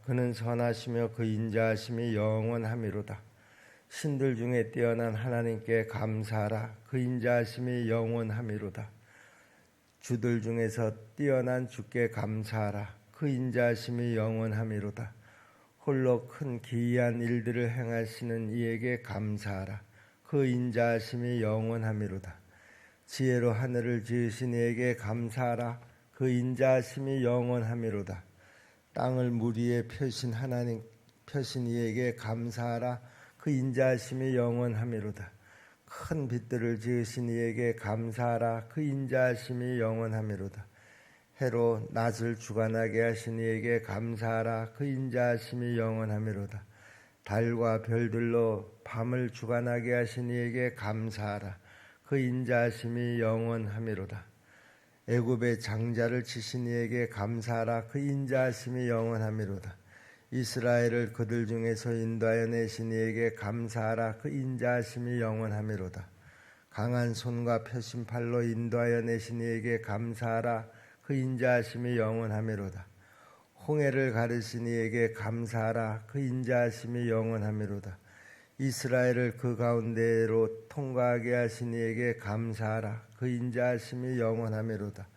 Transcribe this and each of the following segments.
그는 선하시며 그 인자하심이 영원하미로다. 신들 중에 뛰어난 하나님께 감사하라. 그 인자하심이 영원하미로다. 주들 중에서 뛰어난 주께 감사하라. 그 인자하심이 영원하미로다. 홀로 큰 기이한 일들을 행하시는 이에게 감사하라. 그 인자하심이 영원하미로다. 지혜로 하늘을 지으신 이에게 감사하라. 그 인자하심이 영원하미로다. 땅을 물 위에 펴신 이에게 감사하라. 그 인자하심이 영원하미로다. 큰 빛들을 지으신 이에게 감사하라. 그 인자하심이 영원하미로다. 해로 낮을 주관하게 하신 이에게 감사하라. 그 인자하심이 영원하미로다. 달과 별들로 밤을 주관하게 하신 이에게 감사하라. 그 인자하심이 영원하미로다. 애굽의 장자를 치신 이에게 감사하라. 그 인자하심이 영원하미로다. 이스라엘을 그들 중에서 인도하여 내신 이에게 감사하라. 그 인자하심이 영원하미로다. 강한 손과 펴신 팔로 인도하여 내신 이에게 감사하라. 그 인자하심이 영원하미로다. 홍해를 가르신 이에게 감사하라. 그 인자하심이 영원하미로다. 이스라엘을 그 가운데로 통과하게 하신 이에게 감사하라. 그 인자하심이 영원하미로다.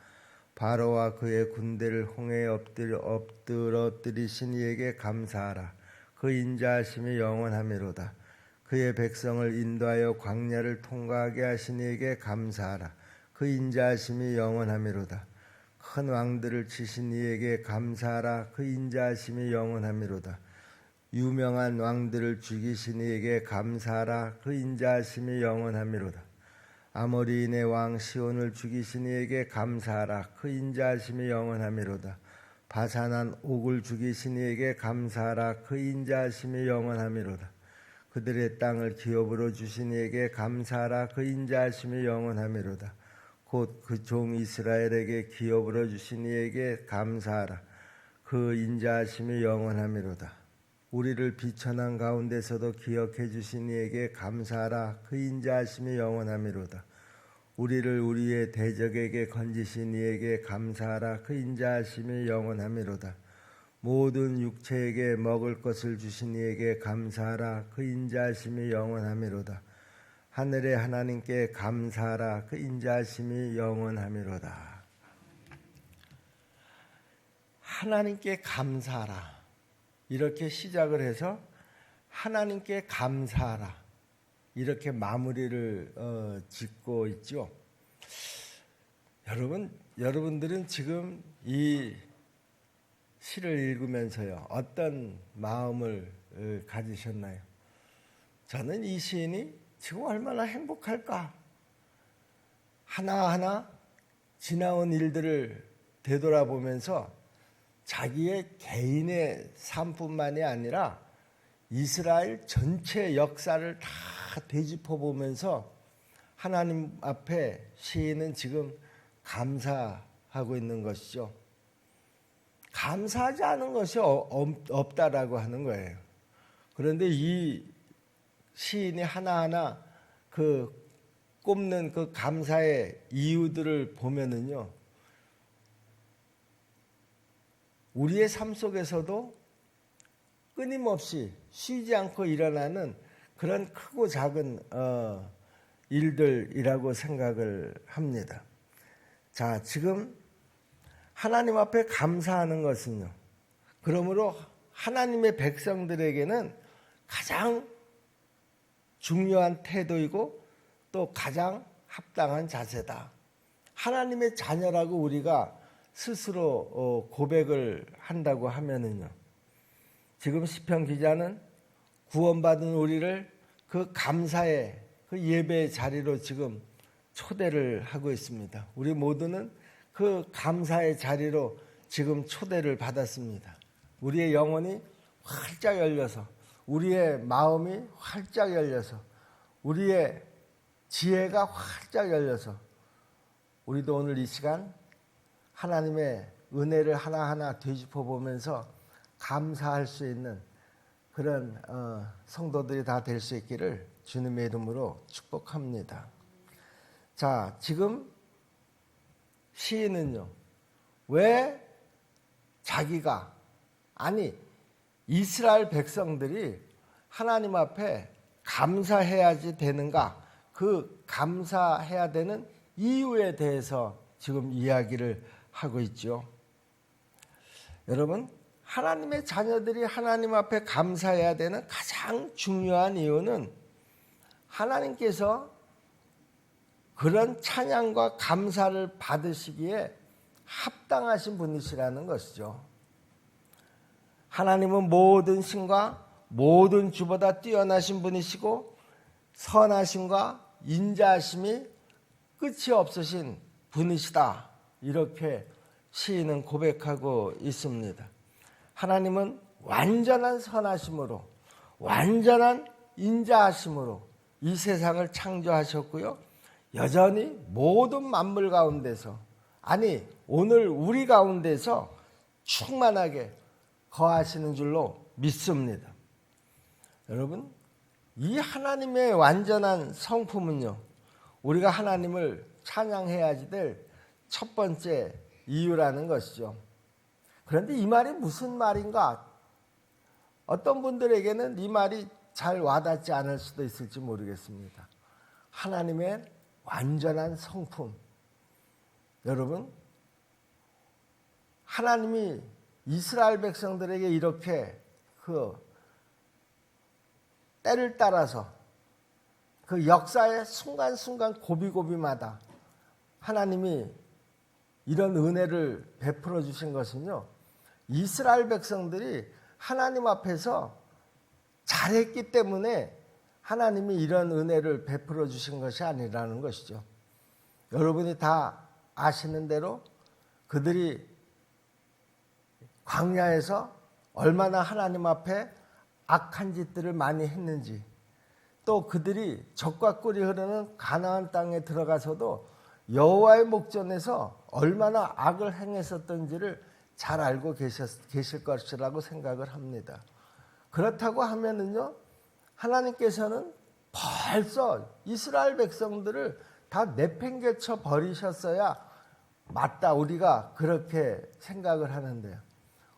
바로와 그의 군대를 홍해에 엎드러뜨리신 이에게 감사하라. 그 인자하심이 영원하미로다. 그의 백성을 인도하여 광야를 통과하게 하신 이에게 감사하라. 그 인자하심이 영원하미로다. 큰 왕들을 치신 이에게 감사하라. 그 인자하심이 영원하미로다. 유명한 왕들을 죽이신 이에게 감사하라. 그 인자하심이 영원하미로다. 아모리인의 왕 시온을 죽이신 이에게 감사하라. 그 인자하심이 영원하미로다. 바산한 옥을 죽이신 이에게 감사하라. 그 인자하심이 영원하미로다. 그들의 땅을 기업으로 주신 이에게 감사하라. 그 인자하심이 영원하미로다. 곧 그 종 이스라엘에게 기업으로 주신 이에게 감사하라. 그 인자하심이 영원하미로다. 우리를 비천한 가운데서도 기억해 주신 이에게 감사하라. 그 인자하심이 영원하미로다. 우리를 우리의 대적에게 건지신 이에게 감사하라. 그 인자하심이 영원하미로다. 모든 육체에게 먹을 것을 주신 이에게 감사하라. 그 인자하심이 영원하미로다. 하늘의 하나님께 감사하라. 그 인자하심이 영원하미로다. 하나님께 감사하라. 이렇게 시작을 해서 하나님께 감사하라. 이렇게 마무리를 짓고 있죠. 여러분들은 지금 이 시를 읽으면서요, 어떤 마음을 가지셨나요? 저는 이 시인이 지금 얼마나 행복할까? 하나하나 지나온 일들을 되돌아보면서 자기의 개인의 삶뿐만이 아니라 이스라엘 전체 역사를 다 되짚어보면서 하나님 앞에 시인은 지금 감사하고 있는 것이죠. 감사하지 않은 것이 없다라고 하는 거예요. 그런데 이 시인이 하나하나 꼽는 그 감사의 이유들을 보면은요, 우리의 삶 속에서도 끊임없이 쉬지 않고 일어나는 그런 크고 작은 일들이라고 생각을 합니다. 자, 지금 하나님 앞에 감사하는 것은요, 그러므로 하나님의 백성들에게는 가장 중요한 태도이고 또 가장 합당한 자세다. 하나님의 자녀라고 우리가 스스로 고백을 한다고 하면은요, 지금 시편 기자는 구원받은 우리를 그 감사의 그 예배의 자리로 지금 초대를 하고 있습니다. 우리 모두는 그 감사의 자리로 지금 초대를 받았습니다. 우리의 영혼이 활짝 열려서, 우리의 마음이 활짝 열려서, 우리의 지혜가 활짝 열려서 우리도 오늘 이 시간 하나님의 은혜를 하나하나 되짚어 보면서 감사할 수 있는 그런 성도들이 다 될 수 있기를 주님의 이름으로 축복합니다. 자, 지금 시인은요, 왜 자기가 아니, 이스라엘 백성들이 하나님 앞에 감사해야지 되는가? 그 감사해야 되는 이유에 대해서 지금 이야기를 하고 있죠. 여러분, 하나님의 자녀들이 하나님 앞에 감사해야 되는 가장 중요한 이유는 하나님께서 그런 찬양과 감사를 받으시기에 합당하신 분이시라는 것이죠. 하나님은 모든 신과 모든 주보다 뛰어나신 분이시고 선하심과 인자하심이 끝이 없으신 분이시다. 이렇게 시인은 고백하고 있습니다. 하나님은 완전한 선하심으로 완전한 인자하심으로 이 세상을 창조하셨고요. 여전히 모든 만물 가운데서 아니 오늘 우리 가운데서 충만하게 거하시는 줄로 믿습니다. 여러분, 이 하나님의 완전한 성품은요, 우리가 하나님을 찬양해야지 될 첫 번째 이유라는 것이죠. 그런데 이 말이 무슨 말인가? 어떤 분들에게는 이 말이 잘 와닿지 않을 수도 있을지 모르겠습니다. 하나님의 완전한 성품. 여러분, 하나님이 이스라엘 백성들에게 이렇게 때를 따라서 그 역사의 순간순간 고비고비마다 하나님이 이런 은혜를 베풀어 주신 것은요, 이스라엘 백성들이 하나님 앞에서 잘했기 때문에 하나님이 이런 은혜를 베풀어 주신 것이 아니라는 것이죠. 여러분이 다 아시는 대로 그들이 광야에서 얼마나 하나님 앞에 악한 짓들을 많이 했는지, 또 그들이 적과 꿀이 흐르는 가나안 땅에 들어가서도 여호와의 목전에서 얼마나 악을 행했었던지를 잘 알고 계실 것이라고 생각을 합니다. 그렇다고 하면은요, 하나님께서는 벌써 이스라엘 백성들을 다 내팽개쳐 버리셨어야 맞다, 우리가 그렇게 생각을 하는데요.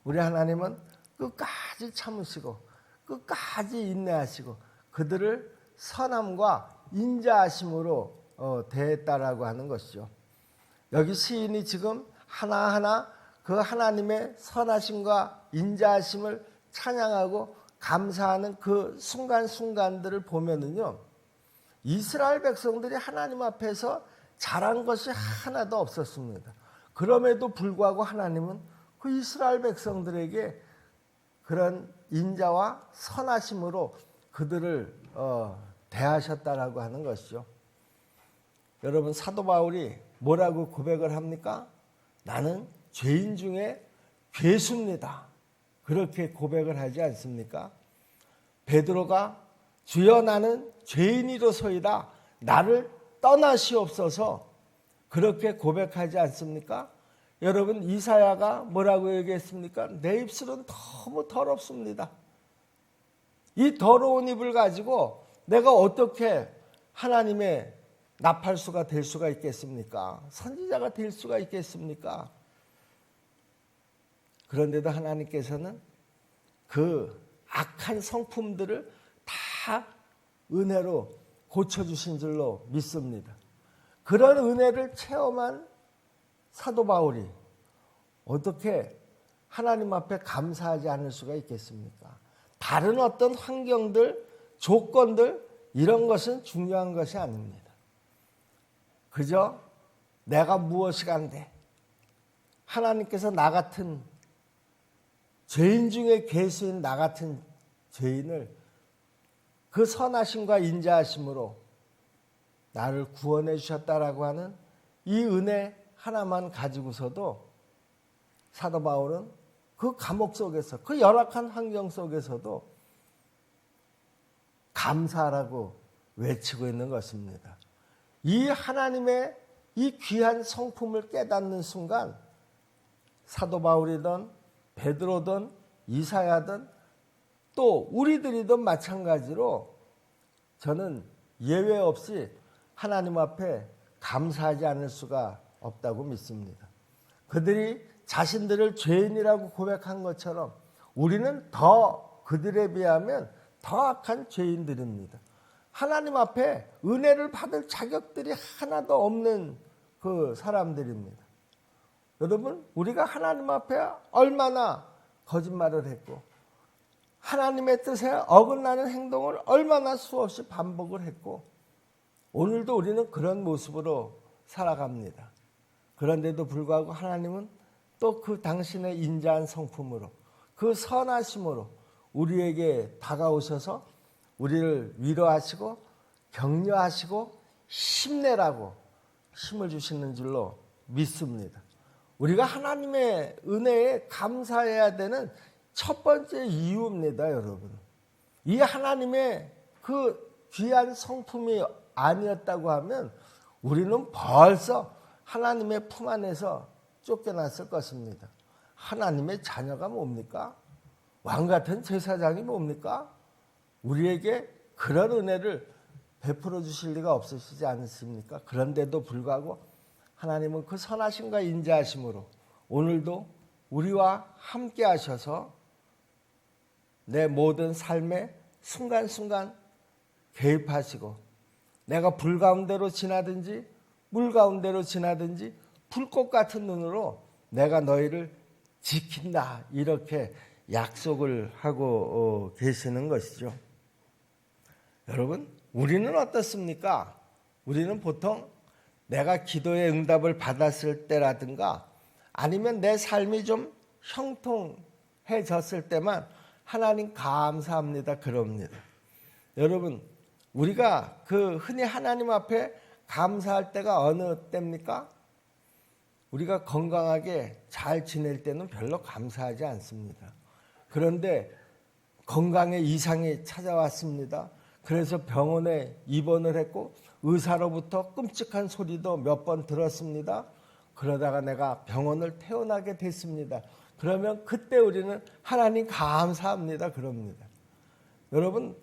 우리 하나님은 끝까지 참으시고 끝까지 인내하시고 그들을 선함과 인자하심으로 대했다라고 하는 것이죠. 여기 시인이 지금 하나하나 그 하나님의 선하심과 인자하심을 찬양하고 감사하는 그 순간순간들을 보면은요, 이스라엘 백성들이 하나님 앞에서 잘한 것이 하나도 없었습니다. 그럼에도 불구하고 하나님은 그 이스라엘 백성들에게 그런 인자와 선하심으로 그들을 대하셨다라고 하는 것이죠. 여러분, 사도 바울이 뭐라고 고백을 합니까? 나는 죄인 중에 괴수입니다. 그렇게 고백을 하지 않습니까? 베드로가 주여 나는 죄인이로소이다. 나를 떠나시옵소서. 그렇게 고백하지 않습니까? 여러분, 이사야가 뭐라고 얘기했습니까? 내 입술은 너무 더럽습니다. 이 더러운 입을 가지고 내가 어떻게 하나님의 나팔수가 될 수가 있겠습니까? 선지자가 될 수가 있겠습니까? 그런데도 하나님께서는 그 악한 성품들을 다 은혜로 고쳐주신 줄로 믿습니다. 그런 은혜를 체험한 사도 바울이 어떻게 하나님 앞에 감사하지 않을 수가 있겠습니까? 다른 어떤 환경들, 조건들 이런 것은 중요한 것이 아닙니다. 그저 내가 무엇이 간데 하나님께서 나 같은 죄인 중에 괴수인 나 같은 죄인을 그 선하심과 인자하심으로 나를 구원해 주셨다라고 하는 이 은혜 하나만 가지고서도 사도 바울은 그 감옥 속에서, 그 열악한 환경 속에서도 감사하라고 외치고 있는 것입니다. 이 하나님의 이 귀한 성품을 깨닫는 순간 사도 바울이든 베드로든 이사야든 또 우리들이든 마찬가지로 저는 예외 없이 하나님 앞에 감사하지 않을 수가 없다고 믿습니다. 그들이 자신들을 죄인이라고 고백한 것처럼 우리는 더 그들에 비하면 더 악한 죄인들입니다. 하나님 앞에 은혜를 받을 자격들이 하나도 없는 그 사람들입니다. 여러분, 우리가 하나님 앞에 얼마나 거짓말을 했고 하나님의 뜻에 어긋나는 행동을 얼마나 수없이 반복을 했고 오늘도 우리는 그런 모습으로 살아갑니다. 그런데도 불구하고 하나님은 또 그 당신의 인자한 성품으로 그 선하심으로 우리에게 다가오셔서 우리를 위로하시고 격려하시고 힘내라고 힘을 주시는 줄로 믿습니다. 우리가 하나님의 은혜에 감사해야 되는 첫 번째 이유입니다, 여러분. 이 하나님의 그 귀한 성품이 아니었다고 하면 우리는 벌써 하나님의 품 안에서 쫓겨났을 것입니다. 하나님의 자녀가 뭡니까? 왕 같은 제사장이 뭡니까? 우리에게 그런 은혜를 베풀어 주실 리가 없으시지 않습니까? 그런데도 불구하고 하나님은 그 선하심과 인자하심으로 오늘도 우리와 함께 하셔서 내 모든 삶의 순간순간 개입하시고 내가 불 가운데로 지나든지 물 가운데로 지나든지 불꽃 같은 눈으로 내가 너희를 지킨다 이렇게 약속을 하고 계시는 것이죠. 여러분, 우리는 어떻습니까? 우리는 보통 내가 기도의 응답을 받았을 때라든가 아니면 내 삶이 좀 형통해졌을 때만 하나님 감사합니다 그럽니다. 여러분, 우리가 그 흔히 하나님 앞에 감사할 때가 어느 때입니까? 우리가 건강하게 잘 지낼 때는 별로 감사하지 않습니다. 그런데 건강에 이상이 찾아왔습니다. 그래서 병원에 입원을 했고 의사로부터 끔찍한 소리도 몇 번 들었습니다. 그러다가 내가 병원을 퇴원하게 됐습니다. 그러면 그때 우리는 하나님 감사합니다 그럽니다. 여러분,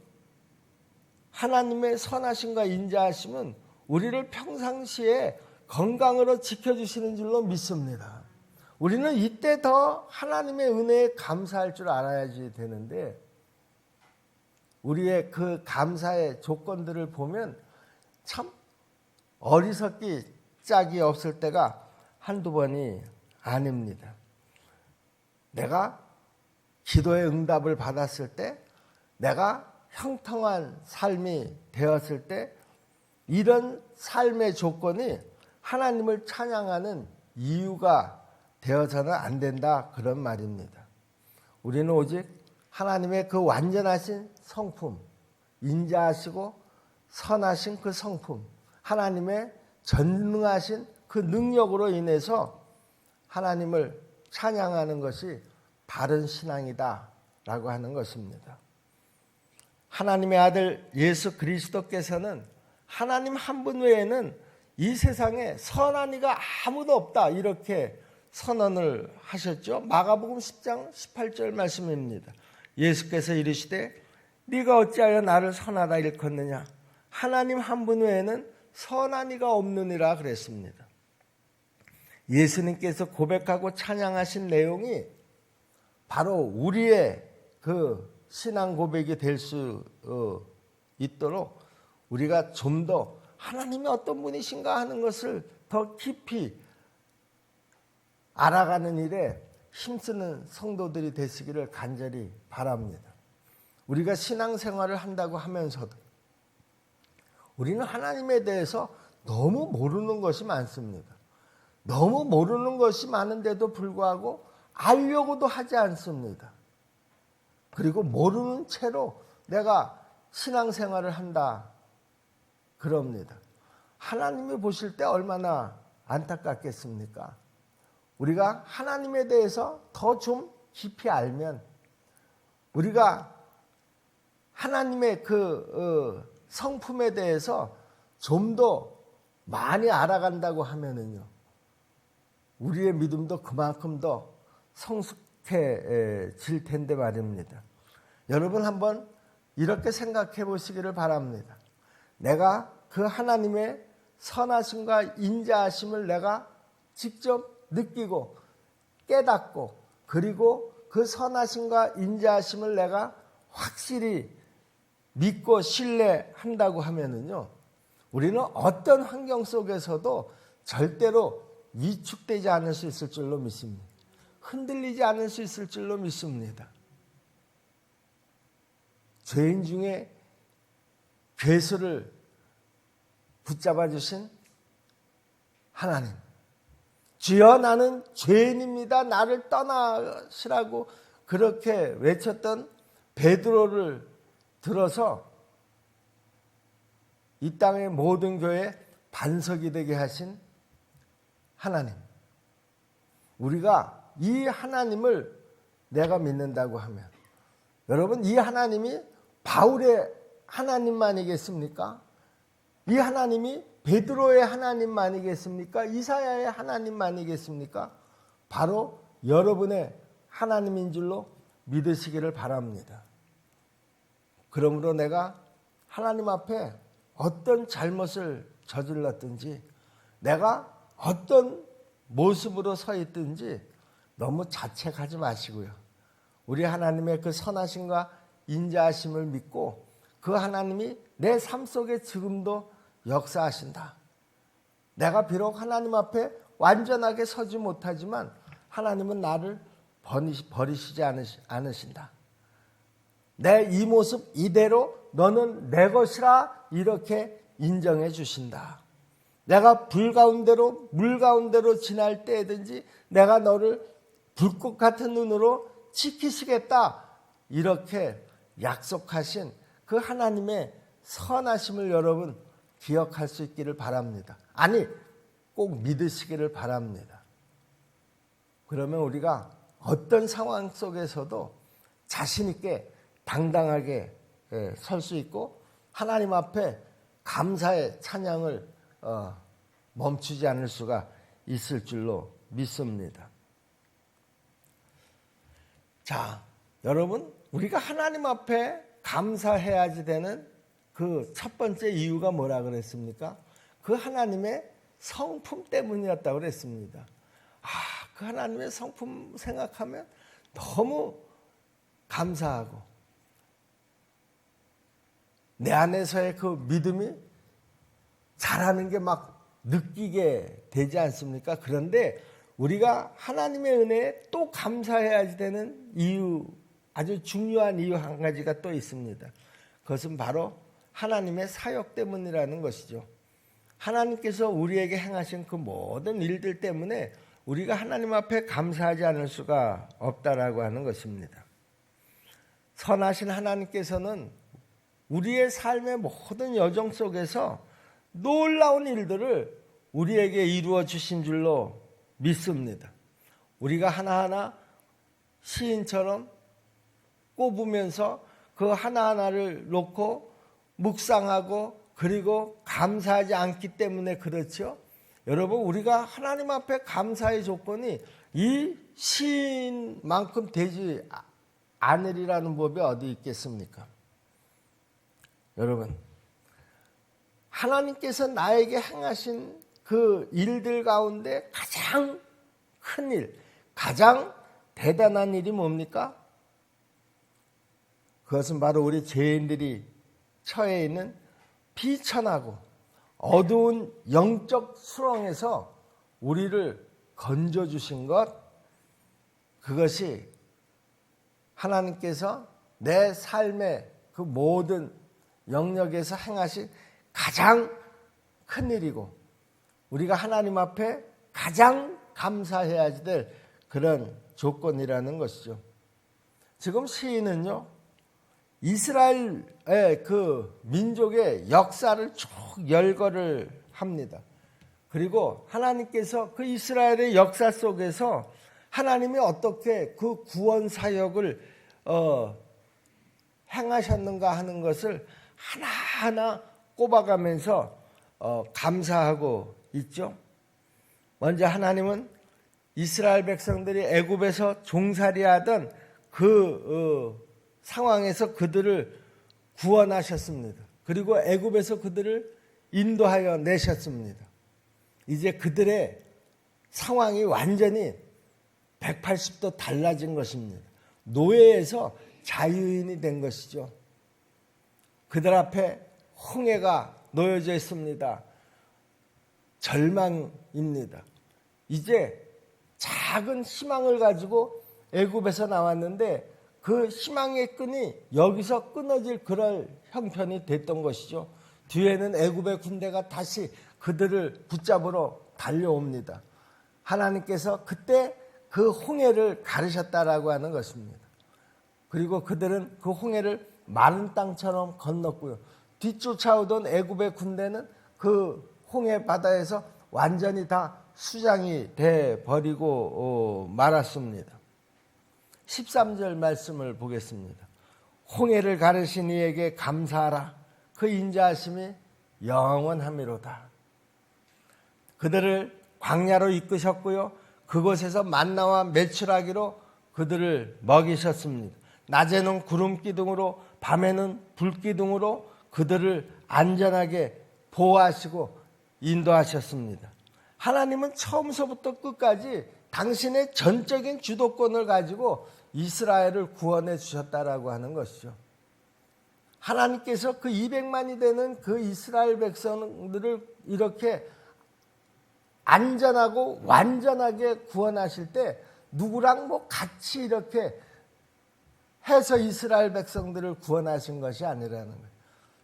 하나님의 선하심과 인자하심은 우리를 평상시에 건강으로 지켜주시는 줄로 믿습니다. 우리는 이때 더 하나님의 은혜에 감사할 줄 알아야지 되는데 우리의 그 감사의 조건들을 보면 참 어리석기 짝이 없을 때가 한두 번이 아닙니다. 내가 기도의 응답을 받았을 때, 내가 형통한 삶이 되었을 때 이런 삶의 조건이 하나님을 찬양하는 이유가 되어서는 안 된다 그런 말입니다. 우리는 오직 하나님의 그 완전하신 성품, 인자하시고 선하신 그 성품, 하나님의 전능하신 그 능력으로 인해서 하나님을 찬양하는 것이 바른 신앙이다 라고 하는 것입니다. 하나님의 아들 예수 그리스도께서는 하나님 한 분 외에는 이 세상에 선한 이가 아무도 없다 이렇게 선언을 하셨죠. 마가복음 10장 18절 말씀입니다. 예수께서 이르시되 네가 어찌하여 나를 선하다 일컫느냐 하나님 한 분 외에는 선한 이가 없느니라 그랬습니다. 예수님께서 고백하고 찬양하신 내용이 바로 우리의 그 신앙 고백이 될 수 있도록 우리가 좀 더 하나님이 어떤 분이신가 하는 것을 더 깊이 알아가는 일에 힘쓰는 성도들이 되시기를 간절히 바랍니다. 우리가 신앙생활을 한다고 하면서도 우리는 하나님에 대해서 너무 모르는 것이 많습니다. 너무 모르는 것이 많은데도 불구하고 알려고도 하지 않습니다. 그리고 모르는 채로 내가 신앙생활을 한다 그럽니다. 하나님이 보실 때 얼마나 안타깝겠습니까? 우리가 하나님에 대해서 더 좀 깊이 알면 우리가 하나님의 그 성품에 대해서 좀 더 많이 알아간다고 하면은요, 우리의 믿음도 그만큼 더 성숙해질 텐데 말입니다. 여러분 한번 이렇게 생각해 보시기를 바랍니다. 내가 그 하나님의 선하심과 인자하심을 내가 직접 느끼고 깨닫고 그리고 그 선하심과 인자하심을 내가 확실히 믿고 신뢰한다고 하면은요, 우리는 어떤 환경 속에서도 절대로 위축되지 않을 수 있을 줄로 믿습니다. 흔들리지 않을 수 있을 줄로 믿습니다. 죄인 중에 괴수를 붙잡아 주신 하나님, 주여 나는 죄인입니다. 나를 떠나시라고 그렇게 외쳤던 베드로를 들어서 이 땅의 모든 교회 반석이 되게 하신 하나님, 우리가 이 하나님을 내가 믿는다고 하면, 여러분, 이 하나님이 바울의 하나님만이겠습니까? 이 하나님이 베드로의 하나님만이겠습니까? 이사야의 하나님만이겠습니까? 바로 여러분의 하나님인 줄로 믿으시기를 바랍니다. 그러므로 내가 하나님 앞에 어떤 잘못을 저질렀든지, 내가 어떤 모습으로 서 있든지 너무 자책하지 마시고요. 우리 하나님의 그 선하심과 인자하심을 믿고 그 하나님이 내 삶 속에 지금도 역사하신다. 내가 비록 하나님 앞에 완전하게 서지 못하지만 하나님은 나를 버리시지 않으신다. 내 이 모습 이대로 너는 내 것이라 이렇게 인정해 주신다. 내가 불 가운데로 물 가운데로 지날 때든지 내가 너를 불꽃 같은 눈으로 지키시겠다. 이렇게 약속하신 그 하나님의 선하심을 여러분 기억할 수 있기를 바랍니다. 아니, 꼭 믿으시기를 바랍니다. 그러면 우리가 어떤 상황 속에서도 자신 있게 당당하게 설 수 있고 하나님 앞에 감사의 찬양을 멈추지 않을 수가 있을 줄로 믿습니다. 자, 여러분, 우리가 하나님 앞에 감사해야지 되는 그 첫 번째 이유가 뭐라 그랬습니까? 그 하나님의 성품 때문이었다고 그랬습니다. 그 하나님의 성품 생각하면 너무 감사하고 내 안에서의 그 믿음이 잘하는 게 막 느끼게 되지 않습니까? 그런데 우리가 하나님의 은혜에 또 감사해야지 되는 이유, 아주 중요한 이유 한 가지가 또 있습니다. 그것은 바로 하나님의 사역 때문이라는 것이죠. 하나님께서 우리에게 행하신 그 모든 일들 때문에 우리가 하나님 앞에 감사하지 않을 수가 없다라고 하는 것입니다. 선하신 하나님께서는 우리의 삶의 모든 여정 속에서 놀라운 일들을 우리에게 이루어 주신 줄로 믿습니다. 우리가 하나하나 시인처럼 꼽으면서 그 하나하나를 놓고 묵상하고 그리고 감사하지 않기 때문에 그렇죠. 여러분, 우리가 하나님 앞에 감사의 조건이 이 시인만큼 되지 않으리라는 법이 어디 있겠습니까? 여러분, 하나님께서 나에게 행하신 그 일들 가운데 가장 큰 일, 가장 대단한 일이 뭡니까? 그것은 바로 우리 죄인들이 처해 있는 비천하고 어두운 영적 수렁에서 우리를 건져주신 것, 그것이 하나님께서 내 삶의 그 모든 영역에서 행하신 가장 큰 일이고 우리가 하나님 앞에 가장 감사해야 될 그런 조건이라는 것이죠. 지금 시인은요, 이스라엘의 그 민족의 역사를 쭉 열거를 합니다. 그리고 하나님께서 그 이스라엘의 역사 속에서 하나님이 어떻게 그 구원 사역을 행하셨는가 하는 것을 하나하나 꼽아가면서 감사하고 있죠. 먼저 하나님은 이스라엘 백성들이 애굽에서 종살이하던 그 상황에서 그들을 구원하셨습니다. 그리고 애굽에서 그들을 인도하여 내셨습니다. 이제 그들의 상황이 완전히 180도 달라진 것입니다. 노예에서 자유인이 된 것이죠. 그들 앞에 홍해가 놓여져 있습니다. 절망입니다. 이제 작은 희망을 가지고 애굽에서 나왔는데 그 희망의 끈이 여기서 끊어질 그럴 형편이 됐던 것이죠. 뒤에는 애굽의 군대가 다시 그들을 붙잡으러 달려옵니다. 하나님께서 그때 그 홍해를 가르셨다라고 하는 것입니다. 그리고 그들은 그 홍해를 마른 땅처럼 건넜고요. 뒤쫓아오던 애굽의 군대는 그 홍해 바다에서 완전히 다 수장이 돼 버리고 말았습니다. 13절 말씀을 보겠습니다. 홍해를 가르신 이에게 감사하라. 그 인자하심이 영원함이로다. 그들을 광야로 이끄셨고요. 그곳에서 만나와 메추라기로 그들을 먹이셨습니다. 낮에는 구름 기둥으로 밤에는 불 기둥으로 그들을 안전하게 보호하시고 인도하셨습니다. 하나님은 처음서부터 끝까지 당신의 전적인 주도권을 가지고 이스라엘을 구원해 주셨다라고 하는 것이죠. 하나님께서 그 200만이 되는 그 이스라엘 백성들을 이렇게 안전하고 완전하게 구원하실 때 누구랑 뭐 같이 이렇게 해서 이스라엘 백성들을 구원하신 것이 아니라는 거예요.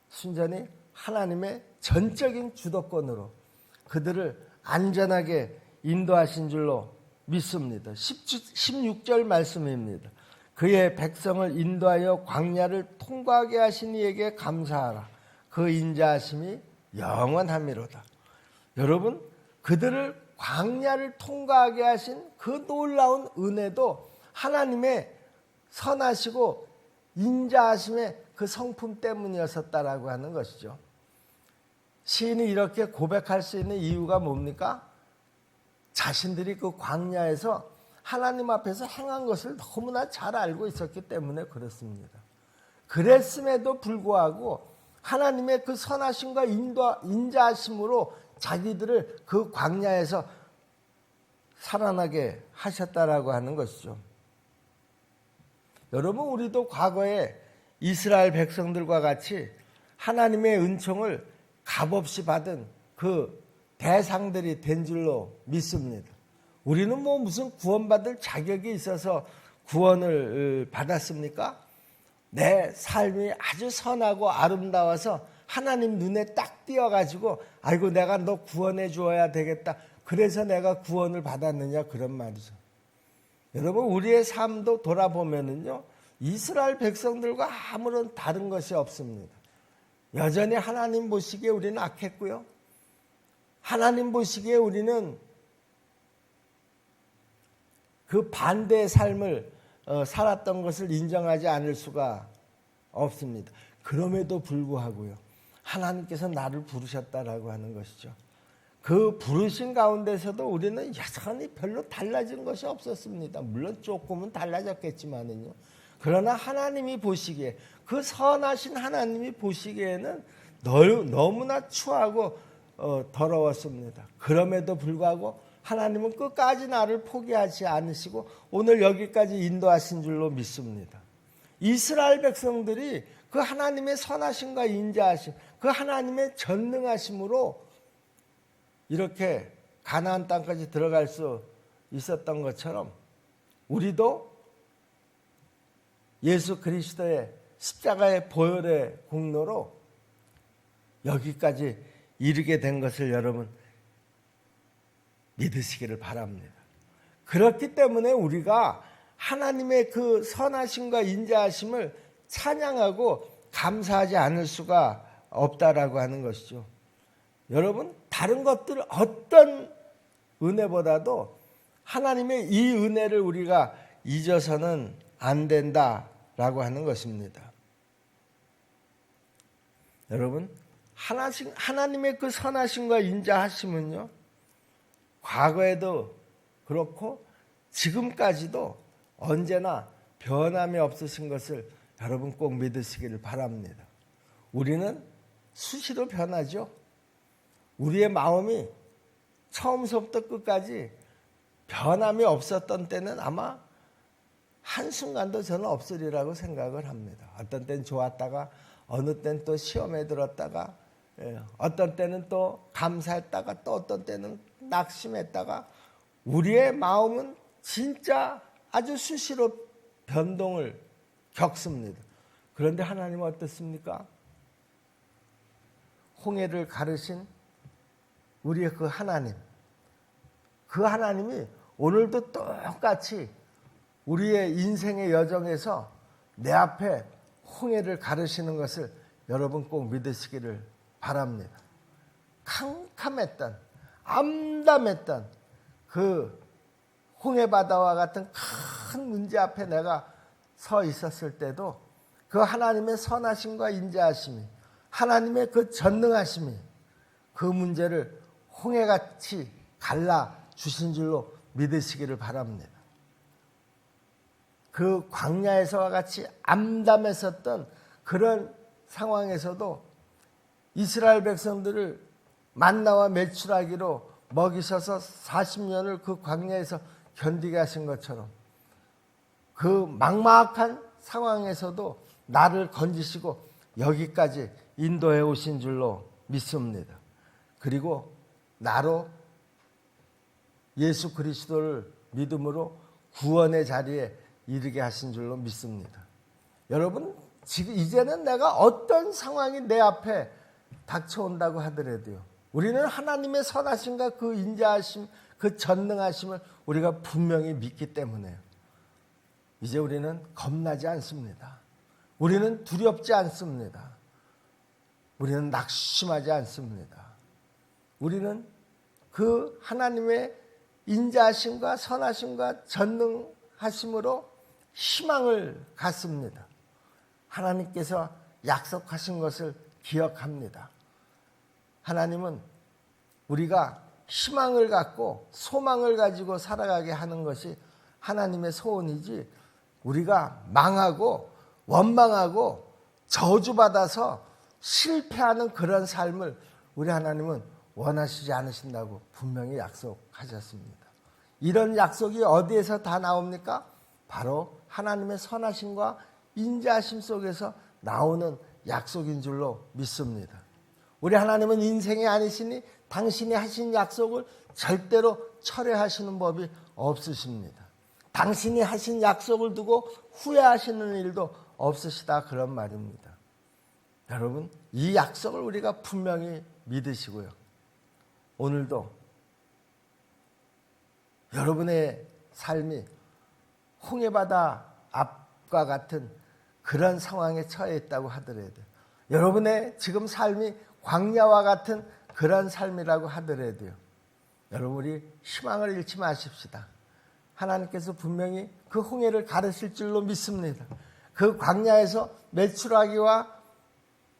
순전히 하나님의 전적인 주도권으로 그들을 안전하게 인도하신 줄로 믿습니다. 16절 말씀입니다. 그의 백성을 인도하여 광야를 통과하게 하신 이에게 감사하라. 그 인자하심이 영원함이로다. 여러분, 그들을 광야를 통과하게 하신 그 놀라운 은혜도 하나님의 선하시고 인자하심의 그 성품 때문이었었다라고 하는 것이죠. 시인이 이렇게 고백할 수 있는 이유가 뭡니까? 자신들이 그 광야에서 하나님 앞에서 행한 것을 너무나 잘 알고 있었기 때문에 그렇습니다. 그랬음에도 불구하고 하나님의 그 선하심과 인자하심으로 자기들을 그 광야에서 살아나게 하셨다라고 하는 것이죠. 여러분, 우리도 과거에 이스라엘 백성들과 같이 하나님의 은총을 값없이 받은 그 대상들이 된 줄로 믿습니다. 우리는 뭐 무슨 구원받을 자격이 있어서 구원을 받았습니까? 내 삶이 아주 선하고 아름다워서 하나님 눈에 딱 띄어가지고 아이고 내가 너 구원해 주어야 되겠다. 그래서 내가 구원을 받았느냐 그런 말이죠. 여러분, 우리의 삶도 돌아보면은요, 이스라엘 백성들과 아무런 다른 것이 없습니다. 여전히 하나님 보시기에 우리는 악했고요. 하나님 보시기에 우리는 그 반대의 삶을 살았던 것을 인정하지 않을 수가 없습니다. 그럼에도 불구하고요, 하나님께서 나를 부르셨다라고 하는 것이죠. 그 부르신 가운데서도 우리는 여전히 별로 달라진 것이 없었습니다. 물론 조금은 달라졌겠지만은요. 그러나 하나님이 보시기에, 그 선하신 하나님이 보시기에는 너무나 추하고 더러웠습니다. 그럼에도 불구하고 하나님은 끝까지 나를 포기하지 않으시고 오늘 여기까지 인도하신 줄로 믿습니다. 이스라엘 백성들이 그 하나님의 선하심과 인자하심, 그 하나님의 전능하심으로 이렇게 가나안 땅까지 들어갈 수 있었던 것처럼 우리도 예수 그리스도의 십자가의 보혈의 공로로 여기까지 이르게 된 것을 여러분 믿으시기를 바랍니다. 그렇기 때문에 우리가 하나님의 그 선하심과 인자하심을 찬양하고 감사하지 않을 수가 없다라고 하는 것이죠. 여러분, 다른 것들 어떤 은혜보다도 하나님의 이 은혜를 우리가 잊어서는 안 된다라고 하는 것입니다. 여러분, 하나님의 그 선하심과 인자하심은요, 과거에도 그렇고 지금까지도 언제나 변함이 없으신 것을 여러분 꼭 믿으시기를 바랍니다. 우리는 수시로 변하죠. 우리의 마음이 처음서부터 끝까지 변함이 없었던 때는 아마 한순간도 저는 없으리라고 생각을 합니다. 어떤 때는 좋았다가 어느 때는 또 시험에 들었다가 어떤 때는 또 감사했다가 또 어떤 때는 낙심했다가 우리의 마음은 진짜 아주 수시로 변동을 겪습니다. 그런데 하나님은 어떻습니까? 홍해를 가르신 우리의 그 하나님이 오늘도 똑같이 우리의 인생의 여정에서 내 앞에 홍해를 가르시는 것을 여러분 꼭 믿으시기를 바랍니다. 캄캄했던, 암담했던 그 홍해바다와 같은 큰 문제 앞에 내가 서 있었을 때도 그 하나님의 선하심과 인자하심이, 하나님의 그 전능하심이 그 문제를 홍해같이 갈라주신 줄로 믿으시기를 바랍니다. 그 광야에서와 같이 암담했었던 그런 상황에서도 이스라엘 백성들을 만나와 메추라기로 먹이셔서 40년을 그 광야에서 견디게 하신 것처럼 그 막막한 상황에서도 나를 건지시고 여기까지 인도해 오신 줄로 믿습니다. 그리고 나로 예수 그리스도를 믿음으로 구원의 자리에 이르게 하신 줄로 믿습니다. 여러분, 지금 이제는 내가 어떤 상황이 내 앞에 닥쳐온다고 하더라도요, 우리는 하나님의 선하심과 그 인자하심, 그 전능하심을 우리가 분명히 믿기 때문에요. 이제 우리는 겁나지 않습니다. 우리는 두렵지 않습니다. 우리는 낙심하지 않습니다. 우리는 그 하나님의 인자하심과 선하심과 전능하심으로 희망을 갖습니다. 하나님께서 약속하신 것을 기억합니다. 하나님은 우리가 희망을 갖고 소망을 가지고 살아가게 하는 것이 하나님의 소원이지, 우리가 망하고 원망하고 저주받아서 실패하는 그런 삶을 우리 하나님은 원하시지 않으신다고 분명히 약속하셨습니다. 이런 약속이 어디에서 다 나옵니까? 바로 하나님의 선하심과 인자하심 속에서 나오는 약속인 줄로 믿습니다. 우리 하나님은 인생이 아니시니 당신이 하신 약속을 절대로 철회하시는 법이 없으십니다. 당신이 하신 약속을 두고 후회하시는 일도 없으시다, 그런 말입니다. 여러분, 이 약속을 우리가 분명히 믿으시고요, 오늘도 여러분의 삶이 홍해바다 앞과 같은 그런 상황에 처해 있다고 하더라도, 여러분의 지금 삶이 광야와 같은 그런 삶이라고 하더라도요, 여러분, 우리 희망을 잃지 마십시다. 하나님께서 분명히 그 홍해를 가르실 줄로 믿습니다. 그 광야에서 메추라기와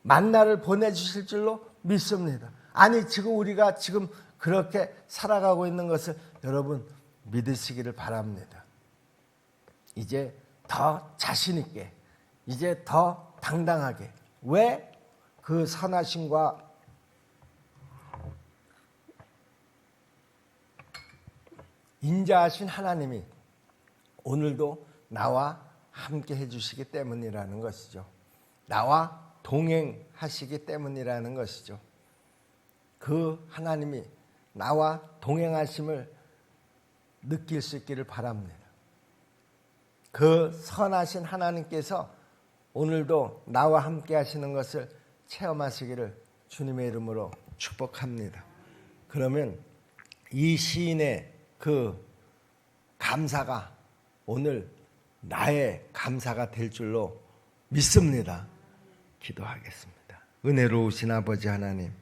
만나를 보내주실 줄로 믿습니다. 아니, 지금 우리가 지금 그렇게 살아가고 있는 것을 여러분 믿으시기를 바랍니다. 이제 더 자신 있게, 이제 더 당당하게, 왜? 그 선하심과 인자하신 하나님이 오늘도 나와 함께 해주시기 때문이라는 것이죠. 나와 동행하시기 때문이라는 것이죠. 그 하나님이 나와 동행하심을 느낄 수 있기를 바랍니다. 그 선하신 하나님께서 오늘도 나와 함께 하시는 것을 체험하시기를 주님의 이름으로 축복합니다. 그러면 이 시인의 그 감사가 오늘 나의 감사가 될 줄로 믿습니다. 기도하겠습니다. 은혜로우신 아버지 하나님,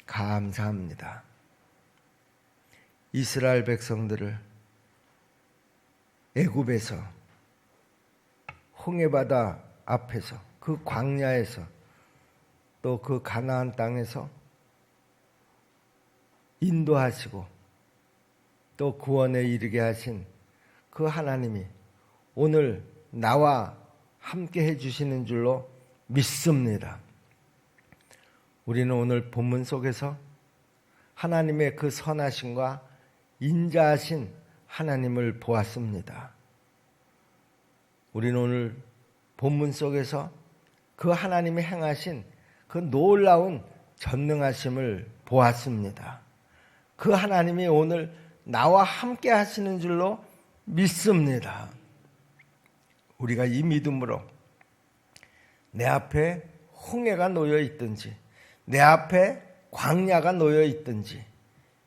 감사합니다. 이스라엘 백성들을 애굽에서, 홍해바다 앞에서, 그 광야에서, 또 그 가나안 땅에서 인도하시고 또 구원에 이르게 하신 그 하나님이 오늘 나와 함께 해주시는 줄로 믿습니다. 우리는 오늘 본문 속에서 하나님의 그 선하심과 인자하신 하나님을 보았습니다. 우리는 오늘 본문 속에서 그 하나님이 행하신 그 놀라운 전능하심을 보았습니다. 그 하나님이 오늘 나와 함께 하시는 줄로 믿습니다. 우리가 이 믿음으로 내 앞에 홍해가 놓여 있든지 내 앞에 광야가 놓여 있든지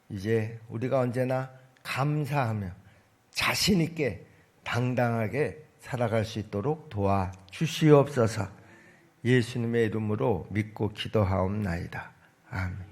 이제 우리가 언제나 감사하며 자신 있게 당당하게 살아갈 수 있도록 도와주시옵소서. 예수님의 이름으로 믿고 기도하옵나이다. 아멘.